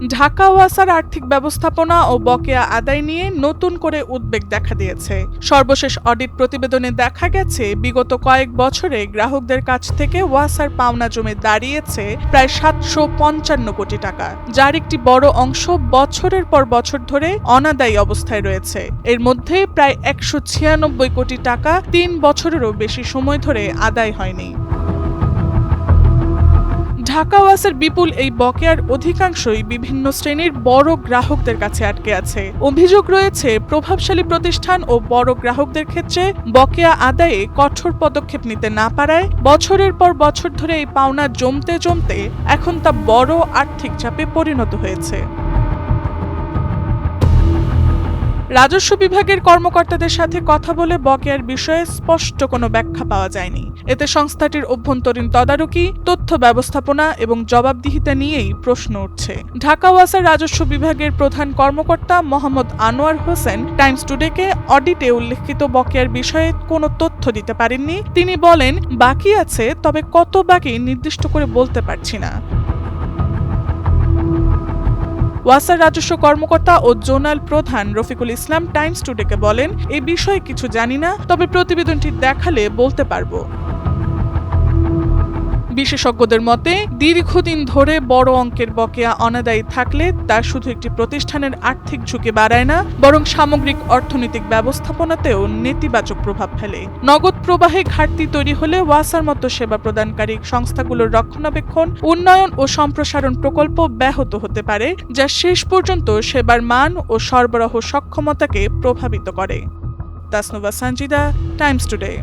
ঢাকা ওয়াসার আর্থিক ব্যবস্থাপনা ও বকেয়া আদায় নিয়ে নতুন করে উদ্বেগ দেখা দিয়েছে। সর্বশেষ অডিট প্রতিবেদনে দেখা গেছে, বিগত কয়েক বছরে গ্রাহকদের কাছ থেকে ওয়াসার পাওনা জমে দাঁড়িয়েছে প্রায় ৭৫৫ কোটি টাকা, যার একটি বড় অংশ বছরের পর বছর ধরে অনাদায়ী অবস্থায় রয়েছে। এর মধ্যে প্রায় ১৯৬ কোটি টাকা ৩ বছরেরও বেশি সময় ধরে আদায় হয়নি। ঢাকা ওয়াসার বিপুল এই বকেয়ার অধিকাংশই বিভিন্ন শ্রেণীর বড় গ্রাহকদের কাছে আটকে আছে। অভিযোগ রয়েছে, প্রভাবশালী প্রতিষ্ঠান ও বড় গ্রাহকদের ক্ষেত্রে বকেয়া আদায়ে কঠোর পদক্ষেপ নিতে না পারায় বছরের পর বছর ধরে এই পাওনা জমতে জমতে এখন তা বড় আর্থিক চাপে পরিণত হয়েছে। রাজস্ব বিভাগের কর্মকর্তাদের সাথে কথা বলে বকেয়ার বিষয়ে স্পষ্ট কোনো ব্যাখ্যা পাওয়া যায়নি। এতে সংস্থাটির অভ্যন্তরীণ তদারকি, তথ্য ব্যবস্থাপনা এবং জবাবদিহিতা নিয়েই প্রশ্ন উঠছে। ঢাকা ওয়াসার রাজস্ব বিভাগের প্রধান কর্মকর্তা মোহাম্মদ আনোয়ার হোসেন টাইমস টুডেকে অডিটে উল্লেখিত বকেয়ার বিষয়ে কোনো তথ্য দিতে পারেননি। তিনি বলেন, বাকি আছে, তবে কত বাকি নির্দিষ্ট করে বলতে পারছি না। ওয়াসার রাজস্ব কর্মকর্তা ও জোনাল প্রধান রফিকুল ইসলাম টাইমস টুডেকে বলেন, এই বিষয়ে কিছু জানি না, তবে প্রতিবেদনটি দেখালে বলতে পারবো। বিশেষজ্ঞদের মতে, দীর্ঘদিন ধরে বড় অঙ্কের বকেয়া অনাদায়ী থাকলে তা শুধু একটি প্রতিষ্ঠানের আর্থিক ঝুঁকি বাড়ায় না, বরং সামগ্রিক অর্থনৈতিক ব্যবস্থাপনাতেও নেতিবাচক প্রভাব ফেলে। নগদ প্রবাহে ঘাটতি তৈরি হলে ওয়াসার মতো সেবা প্রদানকারী সংস্থাগুলোর রক্ষণাবেক্ষণ, উন্নয়ন ও সম্প্রসারণ প্রকল্প ব্যাহত হতে পারে, যা শেষ পর্যন্ত সেবার মান ও সরবরাহ সক্ষমতাকে প্রভাবিত করে। Tasnuva Sanjida, Times today.